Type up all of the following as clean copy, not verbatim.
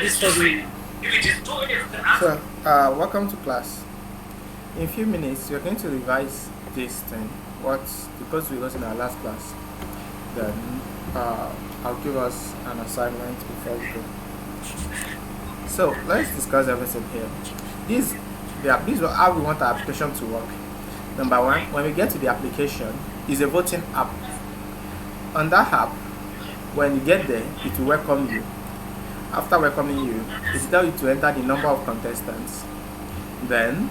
So, welcome to class. In a few minutes, you're going to revise this thing, what the course we was in our last class. Then, I'll give us an assignment before we go. So, let's discuss everything here. This, this is how we want our application to work. Number one, when we get to the application, is a voting app. On that app, when you get there, it will welcome you. After welcoming you, it will tell you to enter the number of contestants. Then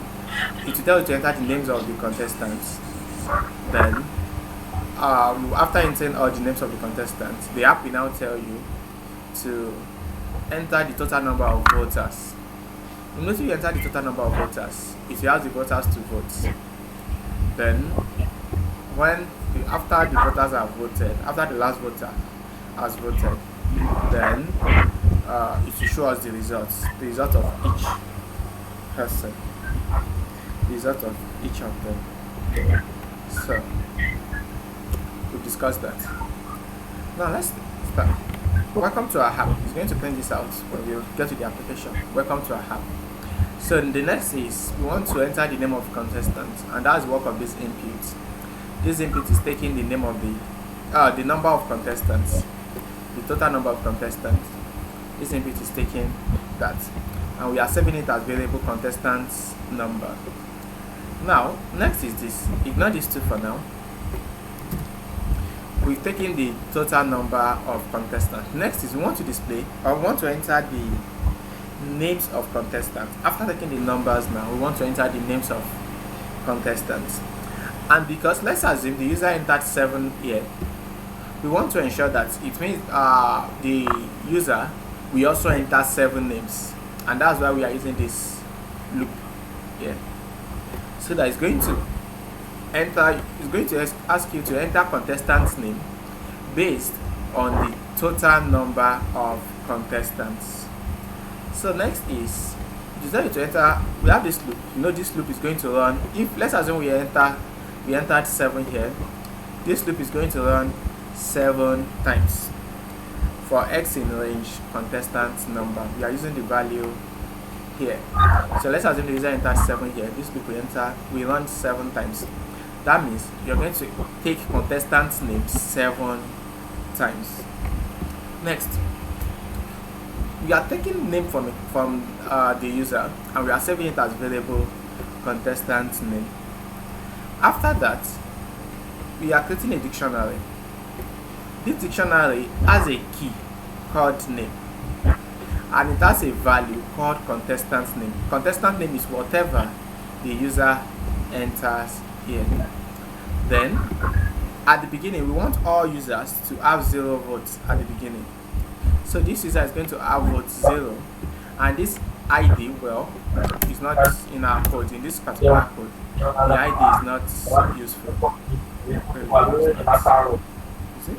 it will tell you to enter the names of the contestants. Then after entering all the names of the contestants, the app will now tell you to enter the total number of voters. Once you enter the total number of voters, it will ask the voters to vote. Then after the voters have voted, after the last voter has voted, then it will show us the result of each person, the result of each of them. So we'll discuss that. Now let's start. Welcome to our app. It's going to print this out when we get to the application. Welcome to our app. So the next is we want to enter the name of the contestants, and that's work of this input. This input is taking the name of the number of contestants, the total number of contestants. This input is taking that, and we are saving it as variable contestants number. Now, next is this. Ignore these two for now. We've taken the total number of contestants. Next is we want to display, or we want to enter the names of contestants. After taking the numbers now, we want to enter the names of contestants. And because let's assume the user entered 7 here, we want to ensure that it means the user we also enter 7 names, and that's why we are using this loop here. So that it's going to ask you to enter contestant's name based on the total number of contestants. So next is decided to enter. We have this loop. You know this loop is going to run. If let's assume we entered 7 here, this loop is going to run 7 times. For x in range contestant number, we are using the value here. So let's assume the user entered 7 here. This loop we run 7 times. That means you're going to take contestant's name 7 times. Next, we are taking name from the user, and we are saving it as variable contestant name. After that, we are creating a dictionary. This dictionary has a key called name, and it has a value called contestant name. Contestant name is whatever the user enters here. Then at the beginning, we want all users to have 0 votes at the beginning. So this user is going to have vote 0, and this ID, well, is not in our code. In this particular code, the ID is not useful. Is it?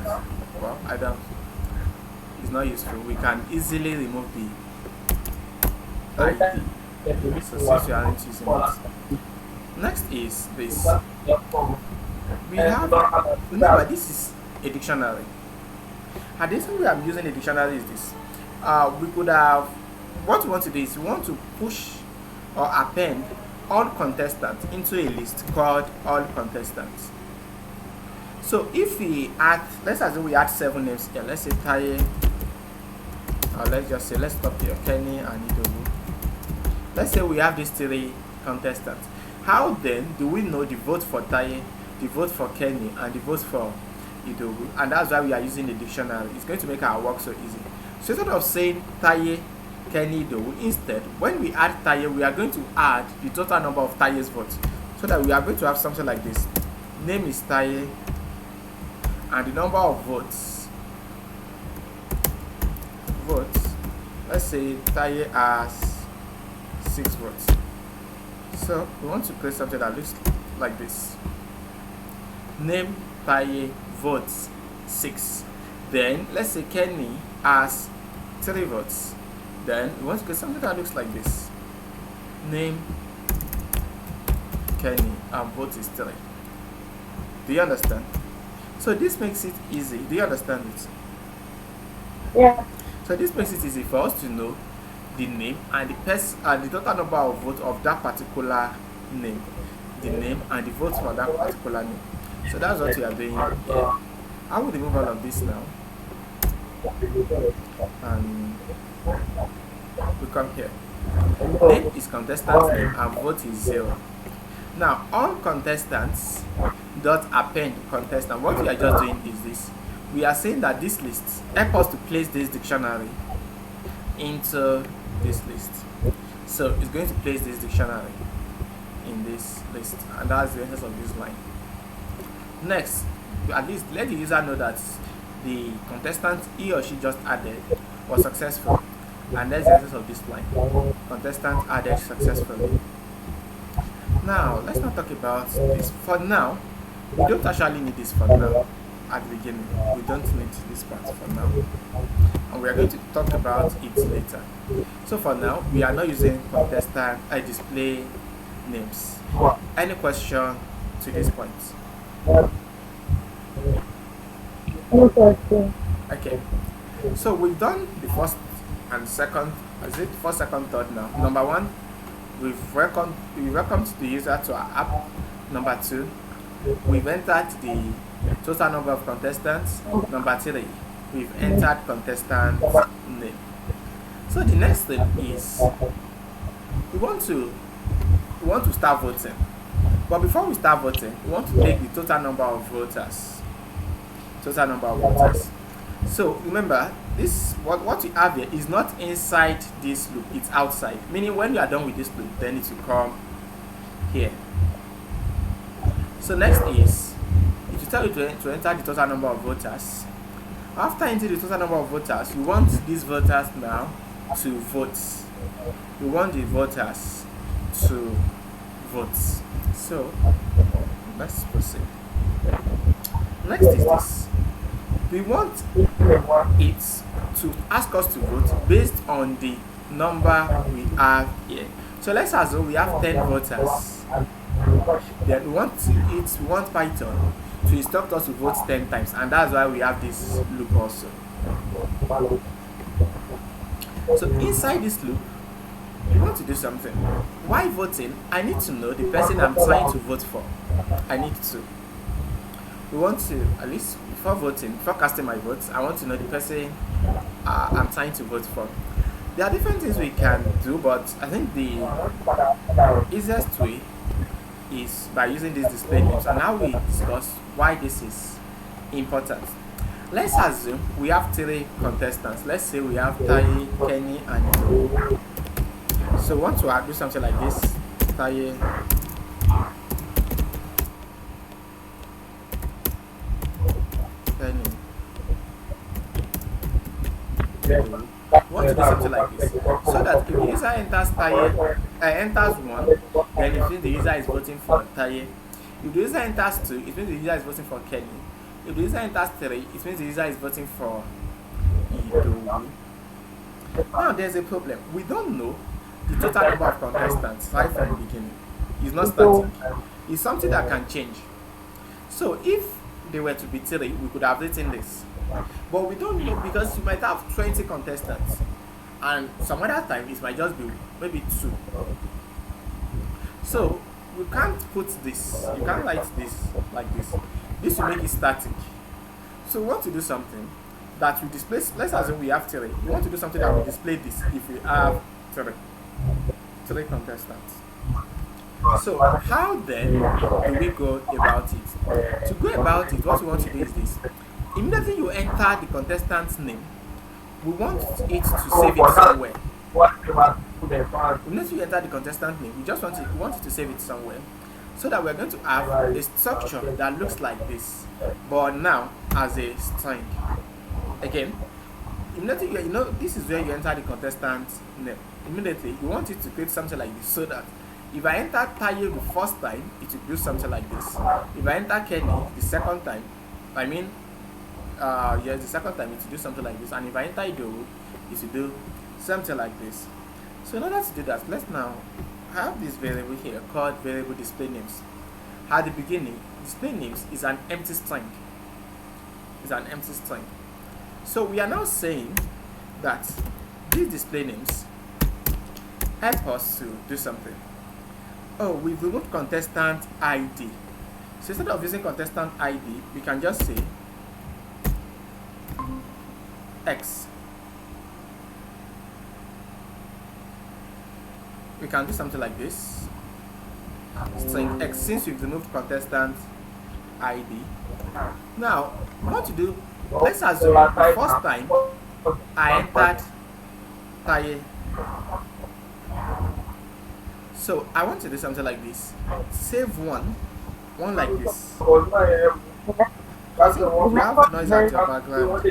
Well, I don't. It's not useful. We can easily remove the ID. So since we aren't using it. Next is this. We have, remember this is a dictionary. And this way I'm using a dictionary is this. We could have, what we want to do is we want to push or append all contestants into a list called all contestants. So if we add, let's assume we add 7 names here. Let's say Taye, let's stop here, Kenny and Idowu. Let's say we have these 3 contestants. How then do we know the vote for Taye, the vote for Kenny, and the vote for Idowu? And that's why we are using the dictionary. It's going to make our work so easy. So instead of saying Taye, Kenny, Idowu, instead, when we add Taye, we are going to add the total number of Taye's votes. So that we are going to have something like this. Name is Taye, and the number of votes, let's say Taye has 6 votes. So we want to create something that looks like this. Name Taye votes 6. Then let's say Kenny has 3 votes. Then we want to create something that looks like this. Name Kenny and vote is 3. Do you understand? So this makes it easy. Do you understand it? Yeah. So this makes it easy for us to know the name and the person and the total number of votes of that particular name, the name and the votes for that particular name. So that's what we are doing here. I will remove all of this now, and we come here. Name is contestant name and vote is 0. Now all contestants dot append contestant. What we are just doing is this: we are saying that this list help us to place this dictionary into this list. So it's going to place this dictionary in this list, and that's the essence of this line. Next, at least let the user know that the contestant he or she just added was successful, and that's the essence of this line: contestant added successfully. Now let's not talk about this for now. We don't actually need this for now. At the beginning, we don't need this part for now, and we are going to talk about it later. So for now, we are not using contestant display names. Any question to this point? No question. Okay, so we've done the first and second. Is it first, second, third now? Number one, we welcomed the user to our app. Number two, we've entered the total number of contestants. Number three, we've entered contestant name. So the next thing is we want to start voting. But before we start voting, we want to take the total number of voters. Total number of voters. So remember, this what we have here is not inside this loop, it's outside. Meaning when you are done with this loop, then it will come here. So next is it will tell you to enter the total number of voters. After entering the total number of voters, you want these voters now to vote. You want the voters to vote. So let's proceed. Next is this. We want it to ask us to vote based on the number we have here. So let's assume we have 10 voters. Then we want Python to instruct us to vote 10 times, and that's why we have this loop also. So inside this loop, we want to do something. While voting, I need to know the person I'm trying to vote for. I need to. We want to, at least before voting, before casting my votes, I want to know the person I'm trying to vote for. There are different things we can do, but I think the easiest way is by using these display names, and now we discuss why this is important. Let's assume we have 3 contestants. Let's say we have Taye, Kenny, and Joe. So we want to do something like this: Taye, Kenny. We want to do something like this, so that if the user enters Taye, enters 1, then it means the user is voting for Taye. If the user enters 2, it means the user is voting for Kenny. If the user enters 3, it means the user is voting for Idowu. Now there's a problem. We don't know the total number of contestants right from the beginning. It's not static. It's something that can change. So if they were to be 3, we could have written this. But we don't know, because you might have 20 contestants, and some other time it might just be maybe 2. So we can't put this. You can't write this like this. This will make it static. So we want to do something that will display. Let's assume we have 3. We want to do something that will display this if we have 3 contestants. So how then do we go about it? To go about it, what we want to do is this. Immediately you enter the contestant's name, we want it to save it somewhere. Immediately you enter the contestant name, we want it to save it somewhere, so that we're going to have a structure that looks like this, but now as a string. Again, immediately this is where you enter the contestant's name. Immediately you want it to create something like this, so that if I enter Taye the first time, it will do something like this. If I enter Kenny the second time, the second time it will do something like this. And if I enter Idowu, it will do something like this. So in order to do that, let's now have this variable here called variable display names. At the beginning, display names is an empty string. It's an empty string. So we are now saying that these display names help us to do something. Oh, we've removed contestant ID. So instead of using contestant ID, we can just say X. We can do something like this. String X, since we've removed contestant ID. Now, what to do? Let's assume the first time I entered Taye. So I want to do something like this. Save one like this. See, you have noise at your background.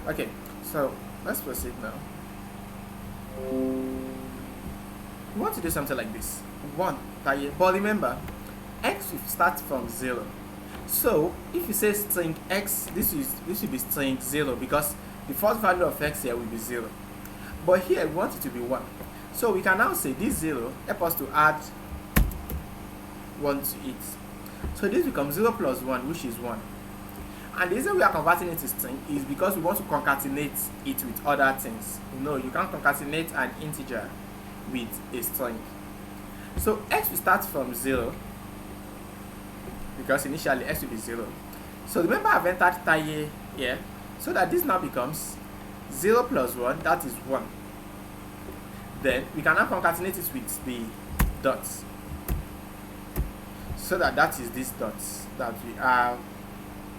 Okay, so let's proceed now. We want to do something like this. One Taye, but remember, X will start from 0. So if you say string X, this will be string 0 because the first value of X here will be 0. But here we want it to be 1. So we can now say this 0 help us to add 1 to it. So this becomes 0 plus 1, which is 1. And the reason we are converting it to string is because we want to concatenate it with other things. No, you can't concatenate an integer with a string. So X will start from 0 because initially X will be 0. So remember I've entered Taye here, so that this now becomes 0 plus 1, that is 1. Then we can now concatenate it with the dots, so that is this dots that we have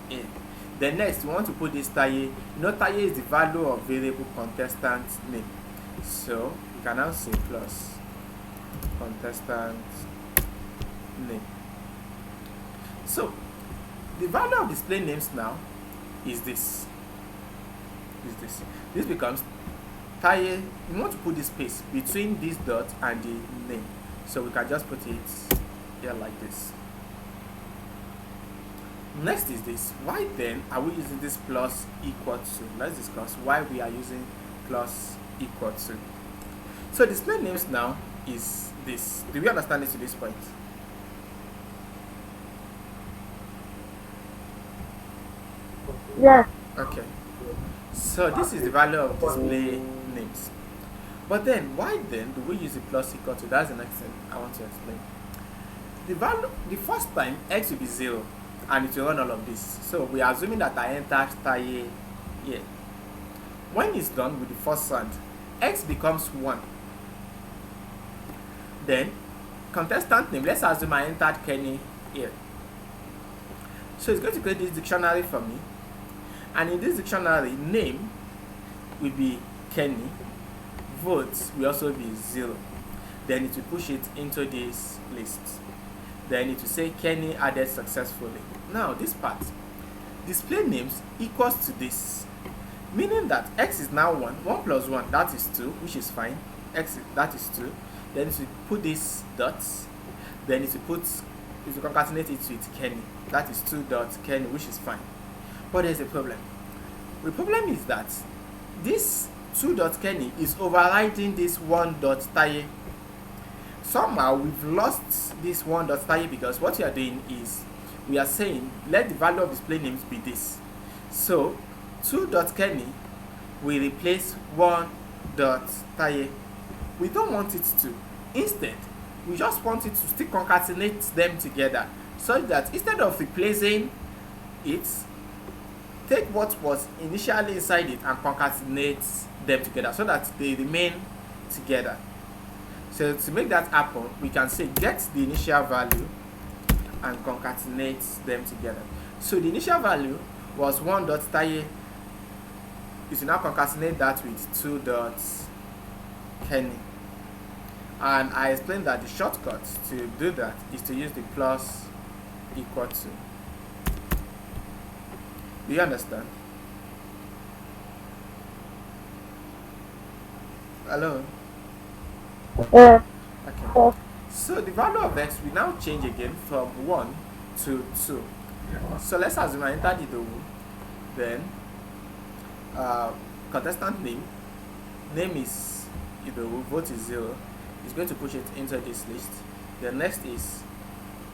in. Then next we want to put this Taye. You know Taye is the value of variable contestant name. So we can now say plus contestant name. So the value of display names now is this. This becomes Taye. You want to put this space between this dot and the name. So we can just put it here like this. Next is this. Why then are we using this plus equal to? Let's discuss why we are using plus equal to. So display names now is this. Do we understand it to this point? Yes. Okay. So this is the value of display names. But then why then do we use the plus equal to? That's the next thing I want to explain. The value, the first time X will be 0 and it will run all of this. So we are assuming that I entered Taye here. When it's done with the first round, X becomes 1. Then contestant name, let's assume I entered Kenny here. So it's going to create this dictionary for me. And in this dictionary, name will be Kenny, votes will also be 0. Then it will push it into this list. Then it will say Kenny added successfully. Now this part, display names equals to this, meaning that X is now 1, 1 plus 1, that is 2, which is fine. X, that is 2. Then it will put this dots. Then it will concatenate it with Kenny. That is 2 dots Kenny, which is fine. But there's a problem. The problem is that this 2 dot Kenny is overriding this 1 dot Taye. Somehow we've lost this 1 dot Taye because what we are doing is we are saying let the value of display names be this. So 2 dot Kenny will replace 1 dot Taye. We don't want it to. Instead, we just want it to still concatenate them together, so that instead of replacing it, take what was initially inside it and concatenate them together so that they remain together. So to make that happen, we can say get the initial value and concatenate them together. So the initial value was 1 dot Taye. You should now concatenate that with 2 dots Kenny. And I explained that the shortcut to do that is to use the plus equal to. Do you understand? Hello? Yeah. Okay. So the value of X will now change again from 1 to 2. So let's assume I entered Idowu. Then contestant name is Idowu, vote is 0. It's going to push it into this list. The next is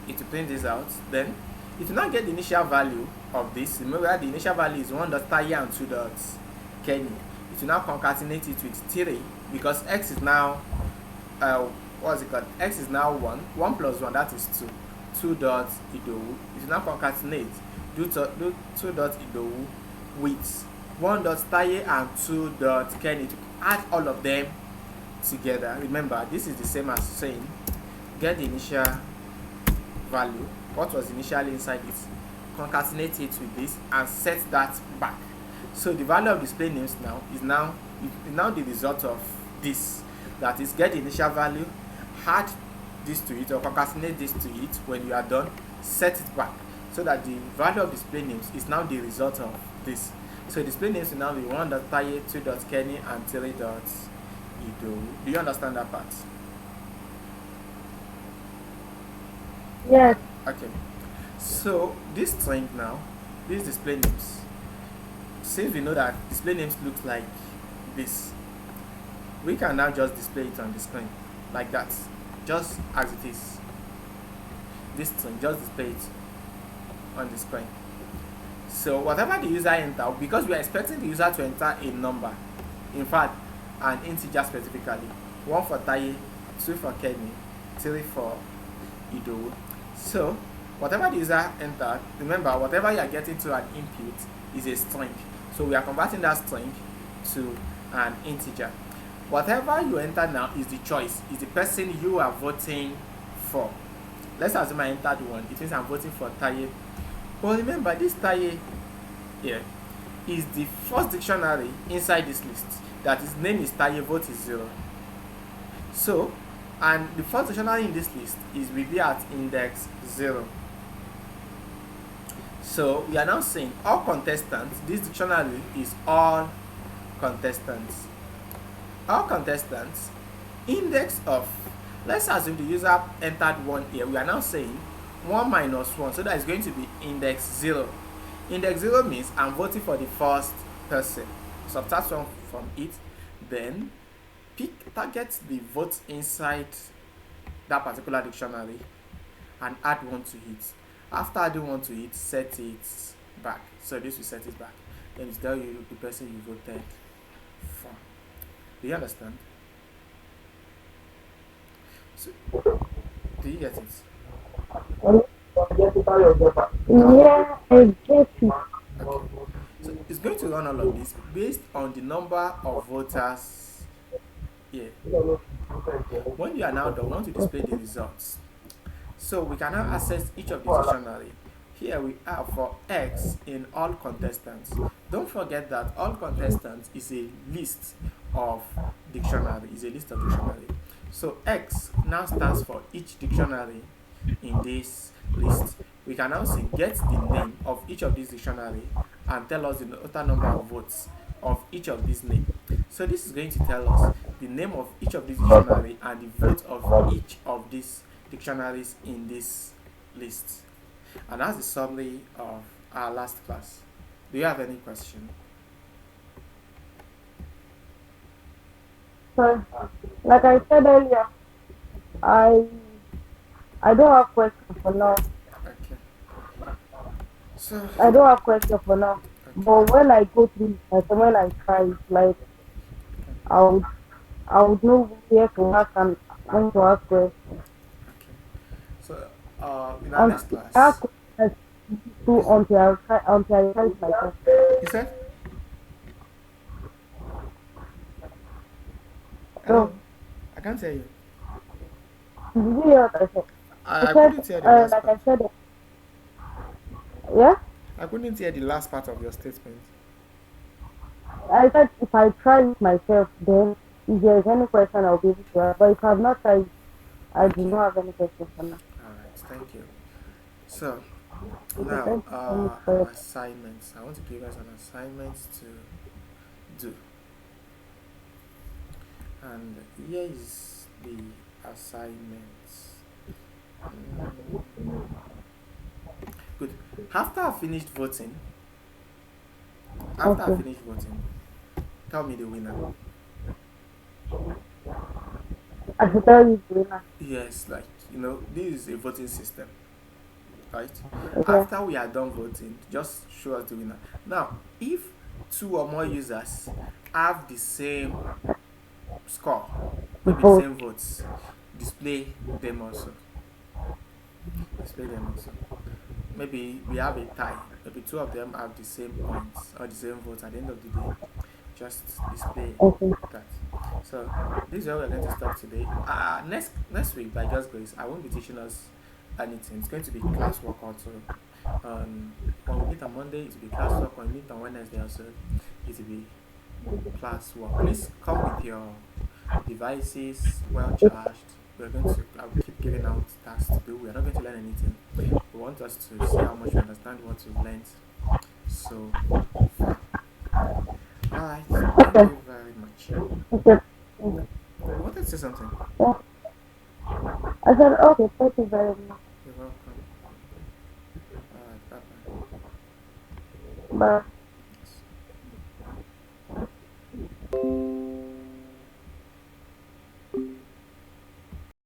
it to print this out. Then If you now get the initial value of this, remember the initial value is 1 dot Taye and 2 dots Kenny. It will now concatenate it with 3 because x is now what's it called? X is now 1. 1 plus 1, that is 2. 2 dots Idowu. It will now concatenate. Do 2 dots Idowu with 1 dot Taye and 2 dots Kenny to add all of them together. Remember, this is the same as saying get the initial value, what was initially inside it, concatenate it with this and set that back. So the value of display names now is now the result of this. That is, get the initial value, add this to it or concatenate this to it. When you are done, set it back so that the value of display names is now the result of this. So display names will now be 1 dot Taye, 2 dots Kenny and 3 dots Idowu. Do you understand that part? Yes. Okay. So this string now, these display names, since we know that display names looks like this, we can now just display it on the screen like that, just as it is. This string, just display it on the screen. So whatever the user enter, because we are expecting the user to enter a number, in fact an integer specifically, 1 for Taye, 2 for Kenny, 3 for Idowu. So whatever the user entered, remember whatever you are getting to an input is a string. So we are converting that string to an integer. Whatever you enter now is the choice, is the person you are voting for. Let's assume I entered 1, it means I'm voting for Taye. But remember, this Taye here is the first dictionary inside this list. That his name is Taye, vote is 0. So, and the first dictionary in this list will be at index 0. So we are now saying all contestants, this dictionary is all contestants. All contestants, index of, let's assume the user entered 1 here, we are now saying 1 minus 1, so that is going to be index 0. Index 0 means I'm voting for the first person. Subtract 1 from it, then target the votes inside that particular dictionary and add 1 to it. After adding 1 to it, set it back. So this will set it back. Then it tells you the person you voted for. Do you understand? So, do you get it? Yeah, I get it. Okay. So it's going to run all of this based on the number of voters here. When you are now done, we want to display the results. So we can now access each of the dictionary. Here we have for X in all contestants. Don't forget that all contestants is a list of dictionary. So X now stands for each dictionary in this list. We can now say get the name of each of these dictionary and tell us the total number of votes of each of these names. So this is going to tell us the name of each of these dictionary and the vote of each of these dictionaries in this list. And that's the summary of our last class. Do you have any question? So, like I said earlier, I don't have question for now. Okay. So I don't have question for now. okay. But when I go through it, when I try it, like I would know where to ask and when to ask questions. Okay. So in our next class. Ask questions until I try it myself. You said? Hello? So, I can't hear you. did you hear what I said? I couldn't hear the last Like part. I said, yeah? I couldn't hear the last part of your statement. I said if I try it myself, then if there's any question, I'll be able to ask. But if I have not tried, I do not have any questions for now. Alright, thank you. So Okay, now thank you so much for your assignments. I want to give you guys an assignment to do. And here is the assignments. Good. After I finished voting, Okay. tell me the winner. I should tell you the winner. Yes, like this is a voting system. right? Okay. After we are done voting, just show us the winner. Now, if two or more users have the same score, maybe the Vote. same votes, display them also. Display them also. Maybe we have a tie. Maybe two of them have the same points or the same votes at the end of the day. Just display Okay. that. So this is where we're going to stop today. Next week by God's grace, I won't be teaching us anything. It's going to be classwork also. When we meet on Monday, it will be classwork. When we meet on Wednesday also, it will be classwork. Please come with your devices well charged. We're going to I'll keep giving out tasks to do. We're not going to learn anything. We want us to see how much we understand what we've learned so far. Alright, thank Okay. you very much. Okay. You wanted to say something? Yeah. I said, okay, thank you very much. You're welcome. Alright, bye bye. Bye. Yes.